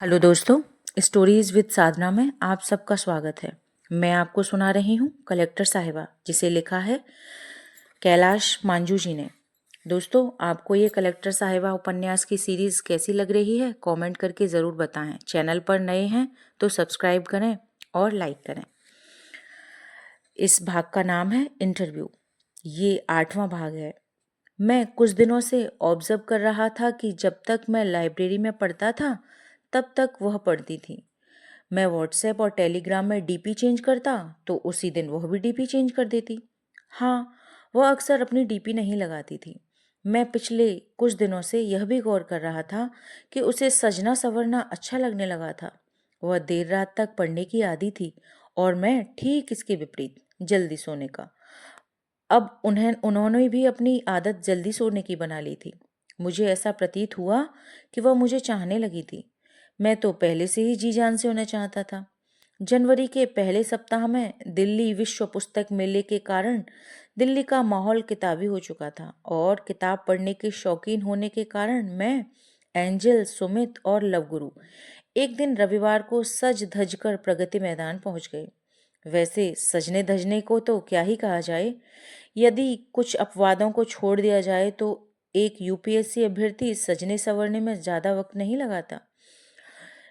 Hello दोस्तों, stories with साधना में आप सबका स्वागत है। मैं आपको सुना रही हूँ कलेक्टर साहिबा, जिसे लिखा है कैलाश मांजू जी ने। दोस्तों, आपको ये कलेक्टर साहिबा उपन्यास की सीरीज कैसी लग रही है कमेंट करके ज़रूर बताएं। चैनल पर नए हैं तो सब्सक्राइब करें और लाइक करें। इस भाग का नाम है इंटरव्यू। ये 8वां भाग है। मैं कुछ दिनों से ऑब्जर्व कर रहा था कि जब तक मैं लाइब्रेरी में पढ़ता था तब तक वह पढ़ती थी। मैं व्हाट्सएप और टेलीग्राम में डीपी चेंज करता तो उसी दिन वह भी डीपी चेंज कर देती। हाँ, वह अक्सर अपनी डीपी नहीं लगाती थी। मैं पिछले कुछ दिनों से यह भी गौर कर रहा था कि उसे सजना संवरना अच्छा लगने लगा था। वह देर रात तक पढ़ने की आदी थी और मैं ठीक इसके विपरीत, जल्दी सोने का। अब उन्होंने भी अपनी आदत जल्दी सोने की बना ली थी। मुझे ऐसा प्रतीत हुआ कि वह मुझे चाहने लगी थी। मैं तो पहले से ही जी जान से उन्हें चाहता था। जनवरी के पहले सप्ताह में दिल्ली विश्व पुस्तक मेले के कारण दिल्ली का माहौल किताबी हो चुका था और किताब पढ़ने के शौकीन होने के कारण मैं, एंजल, सुमित और लवगुरु एक दिन रविवार को सज धज कर प्रगति मैदान पहुंच गए। वैसे सजने धजने को तो क्या ही कहा जाए। यदि कुछ अपवादों को छोड़ दिया जाए तो एक यूपीएससी अभ्यर्थी सजने संवरने में ज्यादा वक्त नहीं लगाता।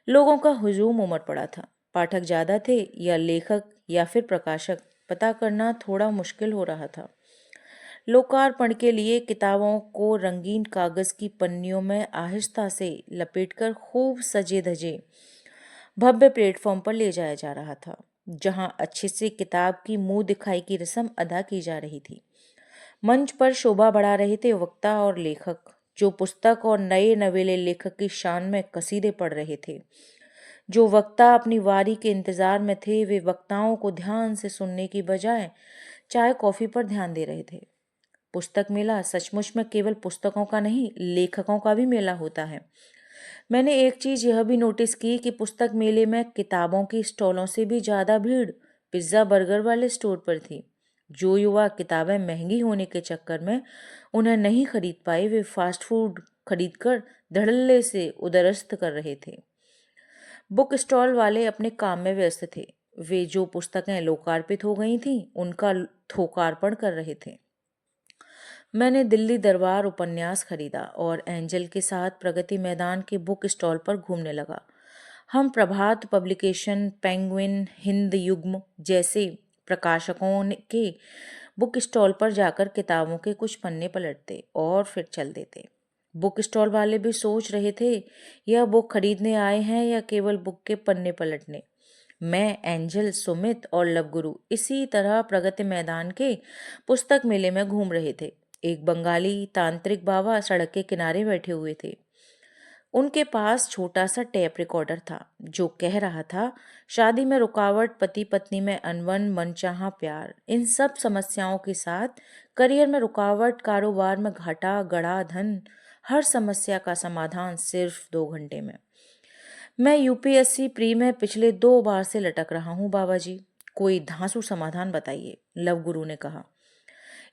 लोगों का हुजूम उमड़ पड़ा था। पाठक ज्यादा थे या लेखक या फिर प्रकाशक, पता करना थोड़ा मुश्किल हो रहा था। लोकार्पण के लिए किताबों को रंगीन कागज की पन्नियों में आहिस्ता से लपेटकर खूब सजे धजे भव्य प्लेटफॉर्म पर ले जाया जा रहा था, जहां अच्छे से किताब की मुंह दिखाई की रस्म अदा की जा रही थी। मंच पर शोभा बढ़ा रहे थे वक्ता और लेखक, जो पुस्तक और नए नवेले लेखक की शान में कसीदे पढ़ रहे थे। जो वक्ता अपनी वारी के इंतजार में थे, वे वक्ताओं को ध्यान से सुनने की बजाय चाय कॉफी पर ध्यान दे रहे थे। पुस्तक मेला सचमुच में केवल पुस्तकों का नहीं, लेखकों का भी मेला होता है। मैंने एक चीज यह भी नोटिस की कि पुस्तक मेले में किताबों की स्टॉलों से भी ज्यादा भीड़ पिज्जा बर्गर वाले स्टोर पर थी। जो युवा किताबें महंगी होने के चक्कर में उन्हें नहीं खरीद पाए, वे फास्ट फूड खरीदकर धड़ल्ले से उदरस्त कर रहे थे। बुक स्टॉल वाले अपने काम में व्यस्त थे। वे जो पुस्तकें लोकार्पित हो गई थीं, उनका थोकार्पण कर रहे थे। मैंने दिल्ली दरबार उपन्यास खरीदा और एंजल के साथ प्रगति मैदान के बुक स्टॉल पर घूमने लगा। हम प्रभात पब्लिकेशन, पेंगुइन, हिंद युग्म जैसे प्रकाशकों के बुक स्टॉल पर जाकर किताबों के कुछ पन्ने पलटते और फिर चल देते। बुक स्टॉल वाले भी सोच रहे थे, यह बुक खरीदने आए हैं या केवल बुक के पन्ने पलटने। मैं, एंजल, सुमित और लवगुरु इसी तरह प्रगति मैदान के पुस्तक मेले में घूम रहे थे। एक बंगाली तांत्रिक बाबा सड़क के किनारे बैठे हुए थे। उनके पास छोटा सा टेप रिकॉर्डर था, जो कह रहा था, शादी में रुकावट, पति पत्नी में अनबन, मनचाहा प्यार, इन सब समस्याओं के साथ करियर में रुकावट, कारोबार में घाटा, गड़ा धन, हर समस्या का समाधान सिर्फ 2 घंटे में। मैं यूपीएससी प्री में पिछले 2 बार से लटक रहा हूँ बाबा जी। कोई धांसू समाधान बताइए, लवगुरु ने कहा।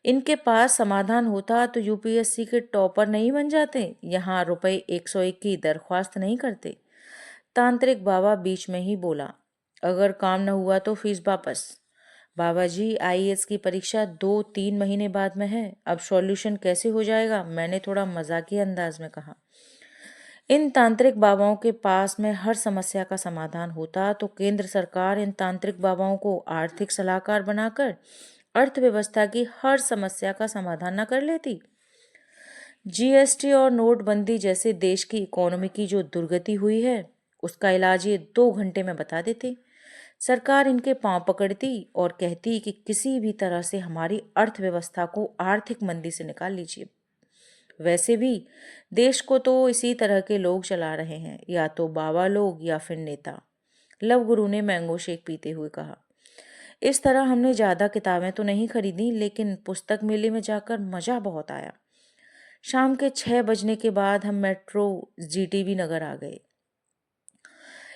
इनके पास समाधान होता तो यूपीएससी के टॉपर नहीं बन जाते, यहाँ रुपए 101 की दरख्वास्त नहीं करते। तांत्रिक बाबा बीच में ही बोला, अगर काम न हुआ तो फीस वापस। बाबा जी, आईएएस की परीक्षा 2-3 महीने बाद में है, अब सॉल्यूशन कैसे हो जाएगा, मैंने थोड़ा मजाकिया अंदाज में कहा। इन तांत्रिक बाबाओं के पास में हर समस्या का समाधान होता तो केंद्र सरकार इन तांत्रिक बाबाओं को आर्थिक सलाहकार बनाकर अर्थव्यवस्था की हर समस्या का समाधान न कर लेती। जीएसटी और नोटबंदी जैसे देश की इकोनॉमी की जो दुर्गति हुई है, उसका इलाज ये 2 घंटे में बता देते। सरकार इनके पांव पकड़ती और कहती कि किसी भी तरह से हमारी अर्थव्यवस्था को आर्थिक मंदी से निकाल लीजिए। वैसे भी देश को तो इसी तरह के लोग चला रहे हैं, या तो बाबा लोग या फिर नेता, लवगुरु ने मैंगो शेक पीते हुए कहा। इस तरह हमने ज्यादा किताबें तो नहीं खरीदी, लेकिन पुस्तक मेले में जाकर मजा बहुत आया। शाम के 6 बजने के बाद हम मेट्रो जीटीबी नगर आ गए।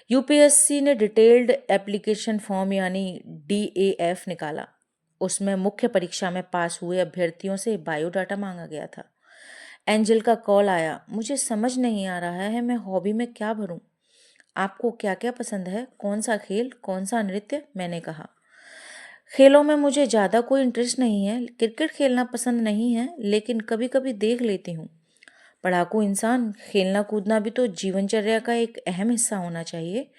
यूपीएससी ने डिटेल्ड एप्लीकेशन फॉर्म यानी डीएएफ निकाला। उसमें मुख्य परीक्षा में पास हुए अभ्यर्थियों से बायोडाटा मांगा गया था। एंजल का कॉल आया, मुझे समझ नहीं आ रहा है मैं हॉबी में क्या भरूं। आपको क्या क्या पसंद है, कौन सा खेल, कौन सा नृत्य? मैंने कहा, खेलों में मुझे ज़्यादा कोई इंटरेस्ट नहीं है, क्रिकेट खेलना पसंद नहीं है, लेकिन कभी कभी देख लेती हूँ। पढ़ाकू इंसान, खेलना कूदना भी तो जीवनचर्या का एक अहम हिस्सा होना चाहिए।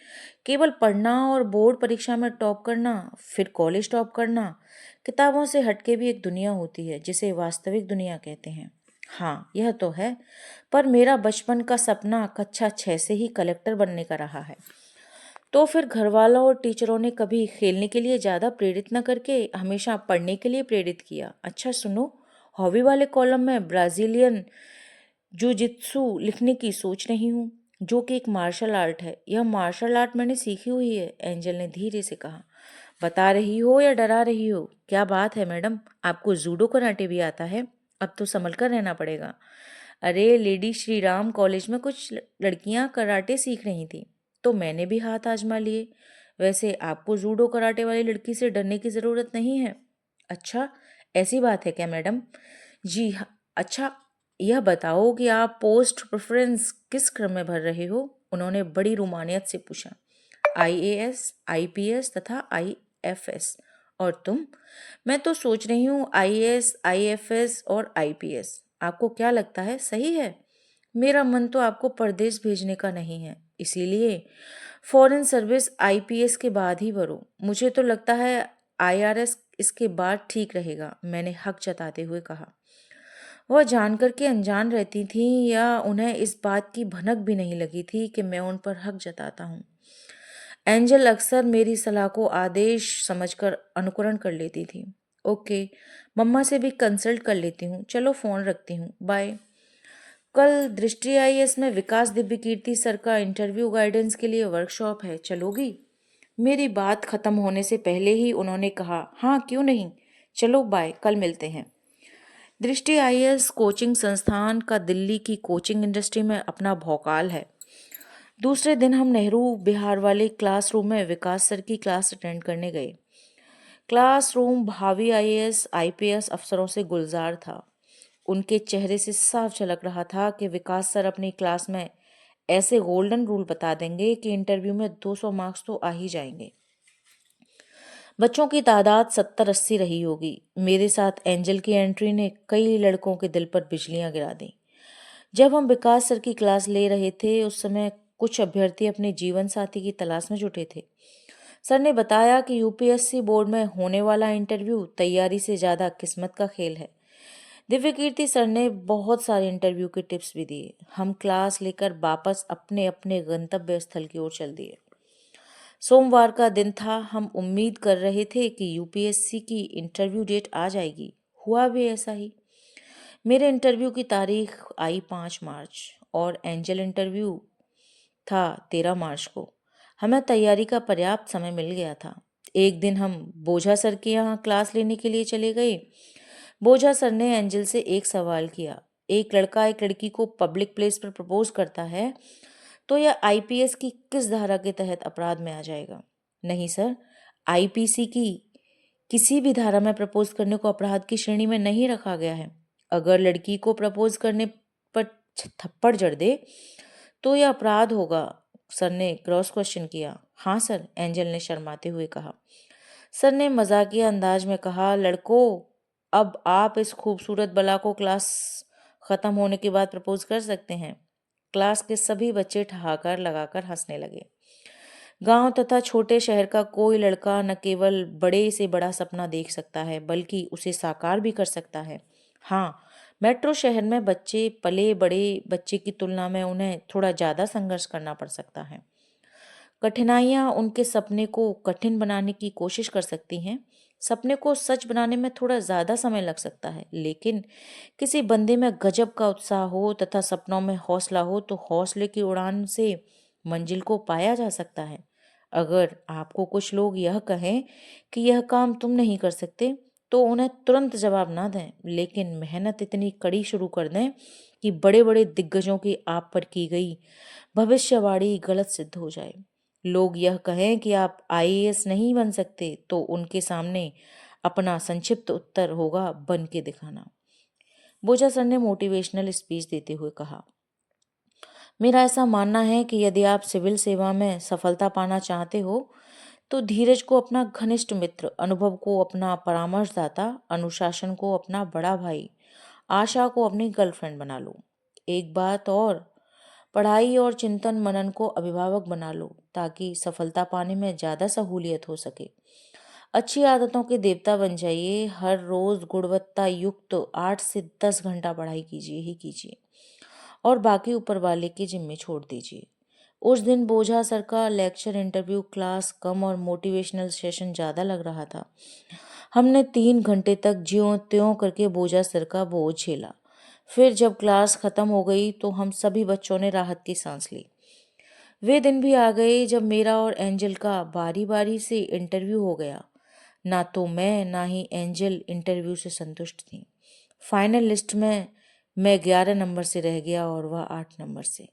केवल पढ़ना और बोर्ड परीक्षा में टॉप करना, फिर कॉलेज टॉप करना, किताबों से हटके भी एक दुनिया होती है जिसे वास्तविक दुनिया कहते हैं। हाँ, यह तो है, पर मेरा बचपन का सपना कक्षा 6 से ही कलेक्टर बनने का रहा है। तो फिर घर वालों और टीचरों ने कभी खेलने के लिए ज़्यादा प्रेरित न करके हमेशा पढ़ने के लिए प्रेरित किया। अच्छा सुनो, हॉबी वाले कॉलम में ब्राज़ीलियन जुजित्सु लिखने की सोच रही हूँ, जो कि एक मार्शल आर्ट है। यह मार्शल आर्ट मैंने सीखी हुई है, एंजल ने धीरे से कहा। बता रही हो या डरा रही हो? क्या बात है मैडम, आपको जूडो कराटे भी आता है? अब तो संभल कर रहना पड़ेगा। अरे, लेडी श्री राम कॉलेज में कुछ लड़कियां कराटे सीख रही थी, तो मैंने भी हाथ आजमा लिए। वैसे आपको जूडो कराटे वाली लड़की से डरने की ज़रूरत नहीं है। अच्छा, ऐसी बात है क्या मैडम? जी हाँ। अच्छा, यह बताओ कि आप पोस्ट प्रेफरेंस किस क्रम में भर रहे हो? उन्होंने बड़ी रोमानियत से पूछा। आईएएस, आईपीएस तथा आईएफएस। और तुम? मैं तो सोच रही हूँ आईएएस, आईएफएस और आईपीएस। आपको क्या लगता है, सही है? मेरा मन तो आपको परदेश भेजने का नहीं है, इसीलिए फॉरेन सर्विस आईपीएस के बाद ही भरो। मुझे तो लगता है आईआरएस इसके बाद ठीक रहेगा, मैंने हक जताते हुए कहा। वह जानकर के अनजान रहती थीं या उन्हें इस बात की भनक भी नहीं लगी थी कि मैं उन पर हक जताता हूँ। एंजल अक्सर मेरी सलाह को आदेश समझकर अनुकरण कर लेती थी। ओके, मम्मा से भी कंसल्ट कर लेती हूँ, चलो फ़ोन रखती हूँ, बाय। कल दृष्टि आईएएस में विकास दिव्य कीर्ति सर का इंटरव्यू गाइडेंस के लिए वर्कशॉप है, चलोगी? मेरी बात खत्म होने से पहले ही उन्होंने कहा, हाँ क्यों नहीं, चलो बाय, कल मिलते हैं। दृष्टि आईएएस कोचिंग संस्थान का दिल्ली की कोचिंग इंडस्ट्री में अपना भौकाल है। दूसरे दिन हम नेहरू बिहार वाले क्लासरूम में विकास सर की क्लास अटेंड करने गए। क्लासरूम भावी आईएएस आईपीएस अफसरों से गुलजार था। उनके चेहरे से साफ झलक रहा था कि विकास सर अपनी क्लास में ऐसे गोल्डन रूल बता देंगे कि इंटरव्यू में 200 मार्क्स तो आ ही जाएंगे। बच्चों की तादाद 70-80 रही होगी। मेरे साथ एंजल की एंट्री ने कई लड़कों के दिल पर बिजलियां गिरा दी। जब हम विकास सर की क्लास ले रहे थे, उस समय कुछ अभ्यर्थी अपने जीवन साथी की तलाश में जुटे थे। सर ने बताया कि यूपीएससी बोर्ड में होने वाला इंटरव्यू तैयारी से ज़्यादा किस्मत का खेल है। दिव्य कीर्ति सर ने बहुत सारे इंटरव्यू के टिप्स भी दिए। हम क्लास लेकर वापस अपने अपने गंतव्य स्थल की ओर चल दिए। सोमवार का दिन था। हम उम्मीद कर रहे थे कि यूपीएससी की इंटरव्यू डेट आ जाएगी। हुआ भी ऐसा ही। मेरे इंटरव्यू की तारीख आई 5 मार्च और एंजल इंटरव्यू था 13 मार्च को। हमें तैयारी का पर्याप्त समय मिल गया था। एक दिन हम बोझा सर के यहाँ क्लास लेने के लिए चले गए। बोझा सर ने एंजल से एक सवाल किया, एक लड़का एक लड़की को पब्लिक प्लेस पर प्रपोज करता है तो यह आईपीएस की किस धारा के तहत अपराध में आ जाएगा? नहीं सर, आईपीसी की किसी भी धारा में प्रपोज करने को अपराध की श्रेणी में नहीं रखा गया है। अगर लड़की को प्रपोज करने पर थप्पड़ जड़ दे तो यह अपराध होगा। सर ने क्रॉस क्वेश्चन किया। हाँ सर, एंजल ने शर्माते हुए कहा। सर ने मजाकिया अंदाज में कहा, लड़कों, अब आप इस खूबसूरत बला को क्लास खत्म होने के बाद प्रपोज कर सकते हैं। क्लास के सभी बच्चे ठहाकर लगाकर हंसने लगे। गांव तथा छोटे शहर का कोई लड़का न केवल बड़े से बड़ा सपना देख सकता है, बल्कि उसे साकार भी कर सकता है। हाँ, मेट्रो शहर में बच्चे पले बड़े बच्चे की तुलना में उन्हें थोड़ा ज़्यादा संघर्ष करना पड़ सकता है। कठिनाइयाँ उनके सपने को कठिन बनाने की कोशिश कर सकती हैं। सपने को सच बनाने में थोड़ा ज़्यादा समय लग सकता है, लेकिन किसी बंदे में गजब का उत्साह हो तथा सपनों में हौसला हो तो हौसले की उड़ान से मंजिल को पाया जा सकता है। अगर आपको कुछ लोग यह कहें कि यह काम तुम नहीं कर सकते, तो उन्हें तुरंत जवाब ना दें, लेकिन मेहनत इतनी कड़ी शुरू कर दें कि बड़े बड़े दिग्गजों की आप पर की गई भविष्यवाणी गलत सिद्ध हो जाए। लोग यह कहें कि आप आईएएस नहीं बन सकते, तो उनके सामने अपना संक्षिप्त उत्तर होगा, बन के दिखाना। बोझा सर ने मोटिवेशनल स्पीच देते हुए कहा। मेरा ऐसा मानना है कि यदि आप सिविल सेवा में सफलता पाना चाहते हो तो धीरज को अपना घनिष्ठ मित्र, अनुभव को अपना परामर्शदाता, अनुशासन को अपना बड़ा भाई, आशा को अपनी गर्लफ्रेंड बना लो। एक बात और, पढ़ाई और चिंतन मनन को अभिभावक बना लो ताकि सफलता पाने में ज़्यादा सहूलियत हो सके। अच्छी आदतों के देवता बन जाइए। हर रोज गुणवत्ता युक्त 8 से 10 घंटा पढ़ाई कीजिए ही कीजिए और बाकी ऊपर वाले के जिम्मे छोड़ दीजिए। उस दिन बोझा सर का लेक्चर, इंटरव्यू, क्लास कम और मोटिवेशनल सेशन ज़्यादा लग रहा था। हमने 3 घंटे तक ज्यों त्यों करके बोझा सर का बोझ झेला। फिर जब क्लास खत्म हो गई तो हम सभी बच्चों ने राहत की सांस ली। वे दिन भी आ गए जब मेरा और एंजल का बारी बारी से इंटरव्यू हो गया। ना तो मैं ना ही एंजल इंटरव्यू से संतुष्ट थी। फाइनल लिस्ट में मैं 11 नंबर से रह गया और वह 8 नंबर से।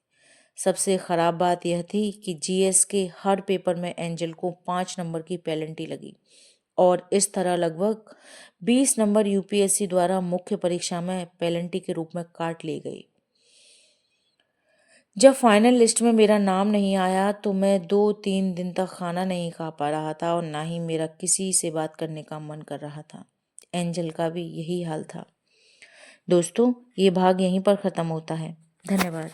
सबसे खराब बात यह थी कि जीएस के हर पेपर में एंजल को 5 नंबर की पेनल्टी लगी और इस तरह लगभग 20 नंबर यूपीएससी द्वारा मुख्य परीक्षा में पेनल्टी के रूप में काट लिए गए। जब फाइनल लिस्ट में मेरा नाम नहीं आया तो मैं 2-3 दिन तक खाना नहीं खा पा रहा था और ना ही मेरा किसी से बात करने का मन कर रहा था। एंजल का भी यही हाल था। दोस्तों, ये भाग यहीं पर ख़त्म होता है। धन्यवाद।